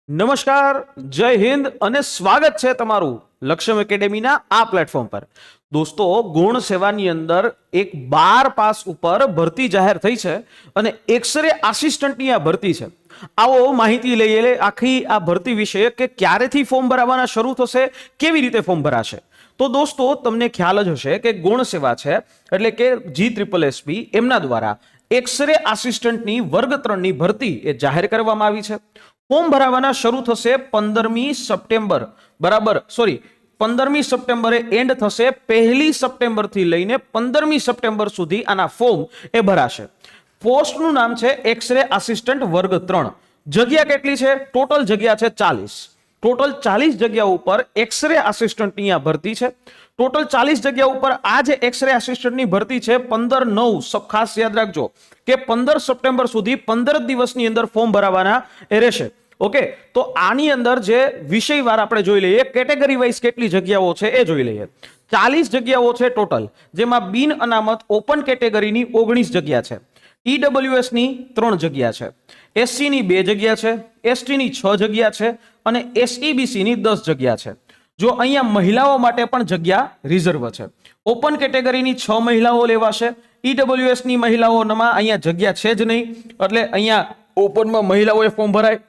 નમસ્કાર, જય હિન્દ અને સ્વાગત છે તમારું લક્ષ્યમ એકેડેમીના આ પ્લેટફોર્મ પર. દોસ્તો, ગુણ સેવાની અંદર એક 12 પાસ ઉપર ભરતી જાહેર થઈ છે અને એક્સરે આસિસ્ટન્ટની આ ભરતી છે. આવો માહિતી લઈએ આખી આ ભરતી વિશે કે ક્યારેથી ફોર્મ ભરાવાના શરૂ થશે, કેવી રીતે ફોર્મ ભરાશે. તો દોસ્તો, તમને ખ્યાલ જ હશે કે ગુણ સેવા છે એટલે કે GSSB એમના દ્વારા એક્સરે આસિસ્ટન્ટની વર્ગ 3ની ભરતી એ જાહેર કરવામાં આવી છે. ફોર્મ ભરાવાના શરૂ થશે 15મી સપ્ટેમ્બર, બરાબર, 15મી સપ્ટેમ્બરે એન્ડ થશે. 1લી સપ્ટેમ્બરથી લઈને 15મી સપ્ટેમ્બર સુધી આના ફોર્મ એ ભરાશે. પોસ્ટનું નામ છે એક્સરે આસિસ્ટન્ટ વર્ગ 3. જગ્યા કેટલી છે? ટોટલ જગ્યા છે 40. ટોટલ 40 જગ્યા ઉપર એક્સરે આસિસ્ટન્ટની આ ભરતી છે. ટોટલ 40 જગ્યા ઉપર આ જે એક્સરે આસિસ્ટન્ટની ભરતી છે 15/9, ખાસ યાદ રાખજો કે 15 સપ્ટેમ્બર સુધી 15 દિવસની અંદર ફોર્મ ભરાવાના એ રહેશે. ઓકે, તો આની અંદર જે વિષયવાર આપણે જોઈ લઈએ, કેટેગરી વાઇઝ કેટલી જગ્યાઓ છે એ જોઈ લઈએ. 40 જગ્યાઓ છે ટોટલ, જેમાં બિન અનામત ઓપન કેટેગરીની 19 જગ્યા છે, EWS ની 3 જગ્યા છે, SC ની 2 જગ્યા છે, ST ની 6 જગ્યા છે અને SEBC ની 10 જગ્યા છે. જો અહીંયા મહિલાઓ માટે પણ જગ્યા રિઝર્વ છે. ઓપન કેટેગરીની 6 મહિલાઓ લેવાશે. EWS ની મહિલાઓમાં અહીંયા જગ્યા છે જ નહીં, એટલે અહીંયા ઓપનમાં મહિલાઓએ ફોર્મ ભરાય.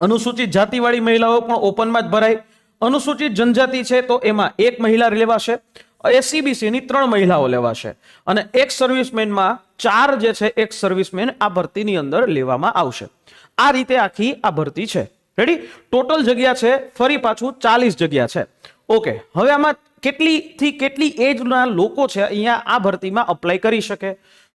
અનુસૂચિત જાતિવાળી મહિલાઓ પણ ઓપનમાં જ ભરાય. અનુસૂચિત જનજાતિ છે તો એમાં 1 મહિલા લેવાશે. SEBC ની 3 મહિલાઓ લેવાશે અને એક્સ સર્વિસમેનમાં 4 જે છે એક્સ સર્વિસમેન આ ભરતીની અંદર લેવામાં આવશે. આ રીતે આખી આ ભરતી છે. રેડી? ટોટલ જગ્યા છે ફરી પાછું 40 જગ્યા છે. ઓકે, હવે આમાં કેટલી એજના લોકો છે અહીંયા આ ભરતીમાં અપ્લાય કરી શકે?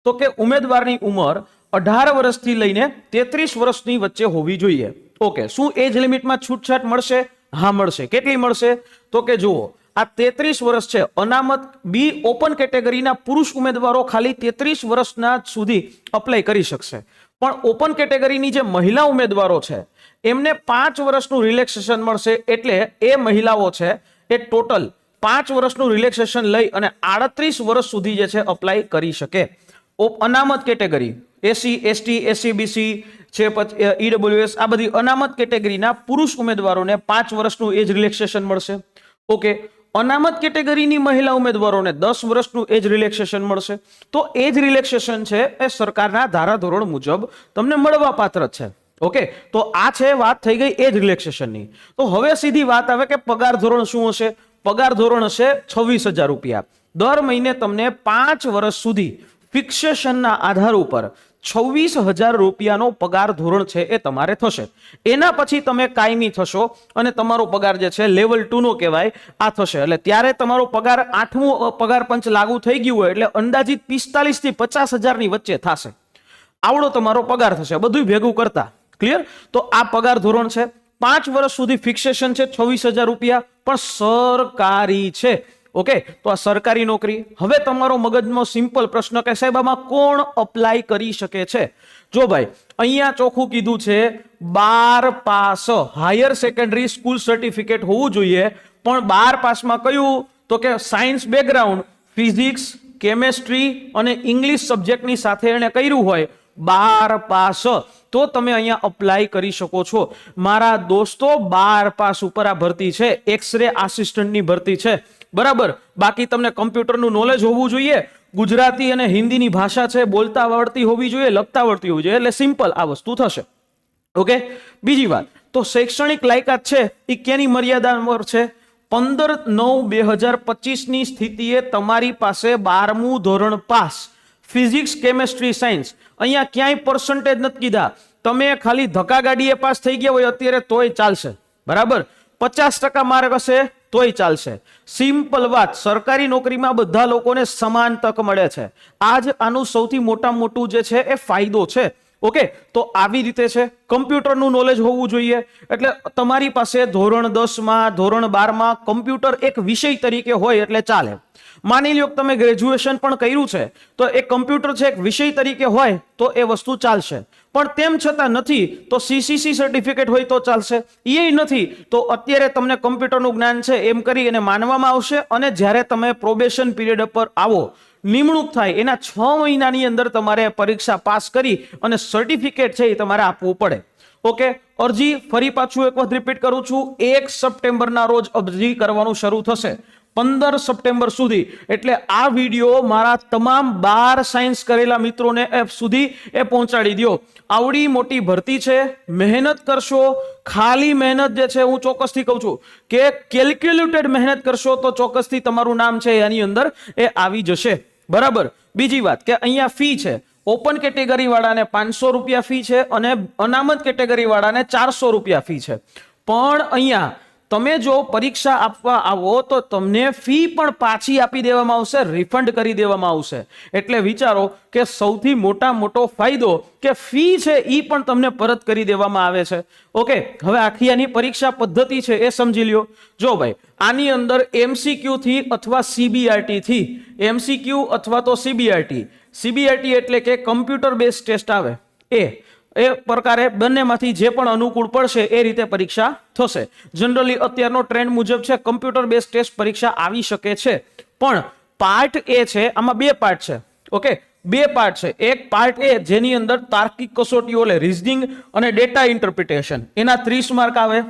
તો કે ઉમેદવારની ઉંમર 18 વર્ષથી લઈને 33 વર્ષની વચ્ચે હોવી જોઈએ. ઓકે, શું એજ લિમિટમાં છૂટછાટ મળશે? હા, મળશે. કેટલી મળશે? તો કે જુઓ, આ 33 વર્ષ છે. અનામત બી ઓપન કેટેગરીના પુરુષ ઉમેદવારો ખાલી 33 વર્ષના સુધી અપ્લાય કરી શકશે. પણ ઓપન કેટેગરીની જે મહિલા ઉમેદવારો છે એમને 5 વર્ષનું રિલેક્સેશન મળશે. એટલે એ મહિલાઓ છે એ ટોટલ 5 વર્ષનું રિલેક્સેશન લઈ અને 38 વર્ષ સુધી જે છે અપ્લાય કરી શકે. અનામત કેટેગરી SC, ST, SEBC છે, પછી EWS, આ બધી અનામત કેટેગરીના પુરુષ ઉમેદવારોને 5 વર્ષનું એજ રિલેક્સેશન મળશે. ઓકે, અનામત કેટેગરીની મહિલા ઉમેદવારોને 10 વર્ષનું એજ રિલેક્સેશન મળશે. તો એજ રિલેક્સેશન છે એ સરકારના ધારાધોરણ મુજબ તમને મળવા પાત્ર છે. ઓકે, તો આ છે વાત થઈ ગઈ એજ રિલેક્સેશનની. તો હવે સીધી વાત આવે કે પગાર ધોરણ શું હશે? પગાર ધોરણ હશે 26,000 રૂપિયા. દર મહિને તમને 5 વર્ષ સુધી ફિક્સેશનના આધાર ઉપર 26,000 રૂપિયાનો પગાર ધોરણ છે એ તમારે થશે. એના પછી તમે કાયમી થશો અને તમારો પગાર જે છે લેવલ 2 નો કહેવાય આ થશે. એટલે ત્યારે તમારો પગાર 8મું પગાર પંચ લાગુ થઈ ગયું હોય એટલે અંદાજિત 45 થી 50,000 ની વચ્ચે થશે. આવડો તમારો પગાર થશે બધું ભેગું કરતા. ક્લિયર? તો આ પગાર ધોરણ છે. 5 વર્ષ સુધી ફિક્સેશન છે 26,000 રૂપિયા, પણ સરકારી છે. ઓકે, તો આ સરકારી નોકરી. હવે તમારો મગજમાં સિમ્પલ પ્રશ્ન કે સાહેબ આમાં કોણ અપ્લાય કરી શકે છે? જો ભાઈ, અહીંયા ચોખ્ખું કીધું છે 12 pass, higher secondary school certificate હોવું જોઈએ. પણ 12 પાસમાં કયું? તો કે સાયન્સ બેકગ્રાઉન્ડ, ફિઝિક્સ, કેમેસ્ટ્રી અને ઇંગ્લિશ સબ્જેક્ટની સાથે એને કર્યું હોય 12 પાસ, તો તમે અહીંયા અપ્લાય કરી શકો છો. મારા દોસ્તો, 12 પાસ ઉપર આ ભરતી છે. એક્સરે આસિસ્ટન્ટની ભરતી છે, બરાબર. બાકી તમને કમ્પ્યુટરનું નોલેજ હોવું જોઈએ, ગુજરાતી અને હિન્દીની ભાષા છે બોલતા આવડતી હોવી જોઈએ, લખતા આવડતી હોવી જોઈએ. એટલે સિમ્પલ આ વસ્તુ થશે. ઓકે, બીજી વાત, તો શૈક્ષણિક લાયકાત છે એ કેની મર્યાદા પર છે? 15/9/2025 ની સ્થિતિએ તમારી પાસે 12મું ધોરણ પાસ, ફિઝિક્સ, કેમેસ્ટ્રી, સાયન્સ. અહીંયા ક્યાંય પર્સન્ટેજ નથી કીધા. તમે ખાલી ધક્કા ગાડીએ પાસ થઈ ગયા હોય અત્યારે તોય ચાલશે, બરાબર. 50% માર્ક હશે તોય ચાલશે. સિમ્પલ વાત. સરકારી નોકરીમાં બધા લોકોને સમાન તક મળે છે. આજ આનું સૌથી મોટું જે છે એ ફાયદો છે. ઓકે, તો આવી રીતે છે. કમ્પ્યુટરનું નોલેજ હોવું જોઈએ. એટલે તમારી પાસે ધોરણ 10માં, ધોરણ 12માં કમ્પ્યુટર એક વિષય તરીકે હોય એટલે ચાલે. માની લો કે તમે ગ્રેજ્યુએશન પણ કર્યું છે તો એ કમ્પ્યુટર છે એક વિષય તરીકે હોય તો એ વસ્તુ ચાલશે. પણ તેમ છતાં નથી તો CCC સર્ટિફિકેટ હોય તો ચાલશે. એ નથી તો અત્યારે તમને કમ્પ્યુટરનું જ્ઞાન છે એમ કરી અને માનવામાં આવશે. અને જ્યારે તમે પ્રોબેશન પીરિયડ પર આવો, નિમણૂક થાય એના 6 મહિનાની અંદર તમારે પરીક્ષા પાસ કરી અને સર્ટિફિકેટ છે એ તમારે આપવું પડે. ઓકે, અરજી ફરી પાછું એક વખત રિપીટ કરું છું, 1 સપ્ટેમ્બરના રોજ અરજી કરવાનું શરૂ થશે 15 સપ્ટેમ્બર સુધી. એટલે આ વિડીયો મારા તમામ 12 સાયન્સ કરેલા મિત્રોને સુધી એ પહોંચાડી દો. આવડી મોટી ભરતી છે, મહેનત કરશો, ખાલી મહેનત જે છે હું ચોક્કસથી કહું છું કે કેલ્ક્યુલેટેડ મહેનત કરશો તો ચોક્કસથી તમારું નામ છે એની અંદર એ આવી જશે. બરાબર. બીજી વાત કે અહીંયા ફી છે, ઓપન કેટેગરી વાળાને 500 રૂપિયા ફી છે અને અનામત કેટેગરી વાળાને 400 રૂપિયા ફી છે. પણ અહીંયા તમે જો પરીક્ષા આપવા આવો તો તમને ફી પણ પાછી આપી દેવામાં આવશે, રિફંડ કરી દેવામાં આવશે. એટલે વિચારો કે સૌથી મોટો ફાયદો કે ફી છે એ પણ તમને પરત કરી દેવામાં આવે છે. ઓકે, હવે આખી આની પરીક્ષા પદ્ધતિ છે એ સમજી લ્યો. જો ભાઈ, આની અંદર MCQ થી અથવા CBRT થી, MCQ અથવા તો CBRT એટલે કે કમ્પ્યુટર બેઝ ટેસ્ટ આવે એ પ્રકારે બંનેમાંથી જે પણ અનુકૂળ પડશે એ રીતે પરીક્ષા થશે. જનરલી અત્યારનો ટ્રેન્ડ મુજબ છે કમ્પ્યુટર બેઝ ટેસ્ટ પરીક્ષા આવી શકે છે. પણ પાર્ટ એ છે, આમાં 2 પાર્ટ છે. ઓકે, 2 પાર્ટ છે. એક પાર્ટ એ જેની અંદર તાર્કિક કસોટીઓ એટલે રીઝનિંગ અને ડેટા ઇન્ટરપ્રિટેશન, એના 30 માર્ક આવે.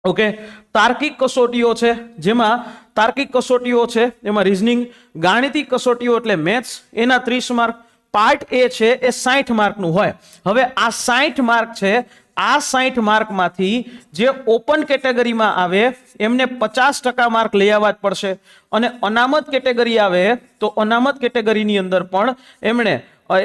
ઓકે, તાર્કિક કસોટીઓ છે જેમાં એમાં રીઝનિંગ, ગાણિતિક કસોટીઓ એટલે મેથ્સ, એના 30 માર્ક. પાર્ટ એ છે એ 60 માર્કનું હોય. હવે આ 60 માર્ક છે, આ 60 માર્કમાંથી જે ઓપન કેટેગરીમાં આવે એમને 50% માર્ક લઈ આવવા જ પડશે અને અનામત કેટેગરી આવે તો અનામત કેટેગરીની અંદર પણ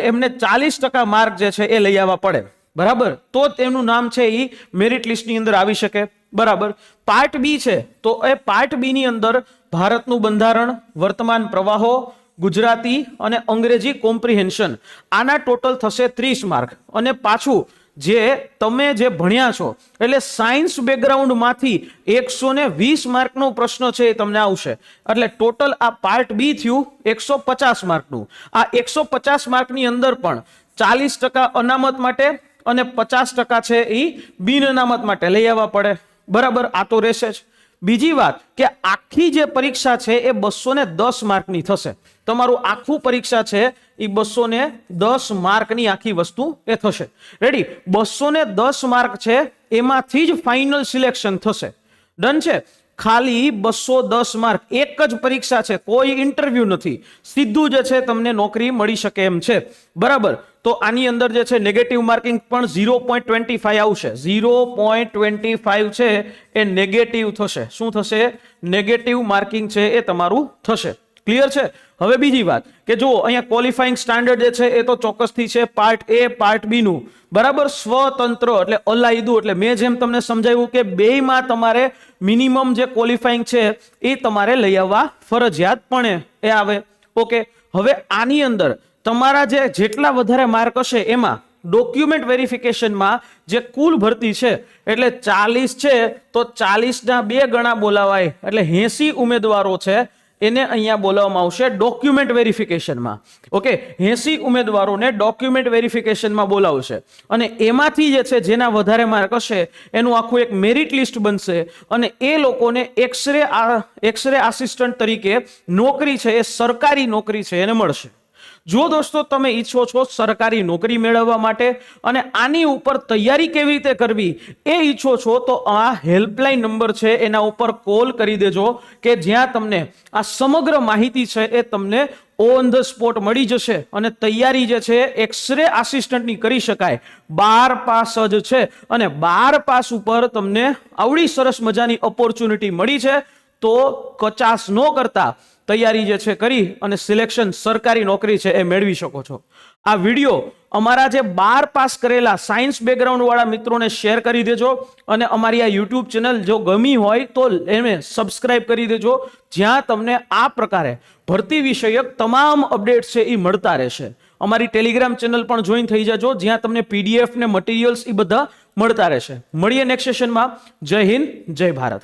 એમને 40% માર્ક જે છે એ લઈ આવવા પડે. બરાબર, તો તેમનું નામ છે એ મેરિટ લિસ્ટની અંદર આવી શકે. બરાબર. પાર્ટ બી છે તો એ પાર્ટ બી ની અંદર ભારતનું બંધારણ, વર્તમાન પ્રવાહો, ગુજરાતી અને અંગ્રેજી કોમ્પ્રિહેન્શન, આના ટોટલ થશે 30 માર્ક. અને પાછું જે તમે જે ભણ્યા છો એટલે સાયન્સ બેકગ્રાઉન્ડમાંથી 120 માર્કનો પ્રશ્ન છે એ તમને આવશે. એટલે ટોટલ આ પાર્ટ બી થયું 150 માર્કનું. આ 150 માર્કની અંદર પણ 40% અનામત માટે અને 50% છે એ બિન અનામત માટે લઈ આવવા પડે. બરાબર, આ તો રહેશે જ. બીજી વાત કે આખી જે પરીક્ષા છે એ 210 માર્કની થશે. તમારું આખું પરીક્ષા છે એ 210 માર્કની આખી વસ્તુ એ થશે. રેડી, 210 માર્ક છે એમાંથી જ ફાઇનલ સિલેક્શન થશે. ડન છે. ખાલી 210 માર્ક, એક જ પરીક્ષા છે, કોઈ ઇન્ટરવ્યુ નથી, સીધું જે છે તમને નોકરી મળી શકે એમ છે. બરાબર. તો આની અંદર જે છે નેગેટિવ માર્કિંગ પણ 0.25 આવશે. 0.25 છે એ નેગેટિવ થશે. શું થશે? નેગેટિવ માર્કિંગ છે એ તમારું થશે. ક્લિયર છે? હવે બીજી વાત કે જો અહીંયા ક્વોલિફાઈંગ સ્ટાન્ડર્ડ જે છે એ તો ચોક્કસથી છે પાર્ટ એ પાર્ટ બી નું. બરાબર, સ્વતંત્ર એટલે અલાયદું, એટલે મેં જેમ તમને સમજાવ્યું કે બેયમાં તમારે મિનિમમ જે ક્વોલિફાઈંગ છે એ તમારે લઈ આવવા ફરજિયાતપણે એ આવે. ઓકે, હવે આની અંદર તમારા જેટલા વધારે માર્ક હશે એમાં ડોક્યુમેન્ટ વેરિફિકેશનમાં જે કુલ ભરતી છે એટલે 40 છે તો 40ના 2 ગણા બોલાવાય એટલે 80 ઉમેદવારો છે એને અહીંયા બોલાવવામાં આવશે ડોક્યુમેન્ટ વેરિફિકેશનમાં. ઓકે, 80 ઉમેદવારોને ડોક્યુમેન્ટ વેરિફિકેશનમાં બોલાવશે અને એમાંથી જે છે જેના વધારે માર્ક હશે એનું આખું એક મેરિટ લિસ્ટ બનશે અને એ લોકોને એક્સરે આસિસ્ટન્ટ તરીકે નોકરી છે એ સરકારી નોકરી છે એને મળશે. જો દોસ્તો તમે ઈચ્છો છો સરકારી નોકરી મેળવવા માટે અને આની ઉપર તૈયારી કેવી રીતે કરવી એ ઈચ્છો છો તો આ હેલ્પલાઇન નંબર છે એના ઉપર કોલ કરી દેજો કે જ્યાં તમને આ સમગ્ર માહિતી છે એ તમને ઓન ધ સ્પોટ મળી જશે અને તૈયારી જે છે એક્સરે આસિસ્ટન્ટની કરી શકાય. 12 પાસ જ છે અને 12 પાસ ઉપર તમને આવડી સરસ મજાની ઓપોર્ચ્યુનિટી મળી છે. તો કચાશ ન કરતા તૈયારી જે છે કરી અને સિલેક્શન સરકારી નોકરી છે એ મેળવી શકો છો. આ વિડીયો અમારા જે 12 પાસ કરેલા સાયન્સ બેકગ્રાઉન્ડ વાળા મિત્રોને શેર કરી દેજો અને અમારી આ યુટ્યુબ ચેનલ જો ગમી હોય તો એને સબસ્ક્રાઇબ કરી દેજો, જ્યાં તમને આ પ્રકારે ભરતી વિષયક તમામ અપડેટ્સ છે એ મળતા રહેશે. અમારી ટેલિગ્રામ ચેનલ પણ જોઈન થઈ જજો, જ્યાં તમને PDF ને મટીરિયલ્સ એ બધા મળતા રહેશે. મળીએ નેક્સ્ટ સેશનમાં. જય હિન્દ, જય ભારત.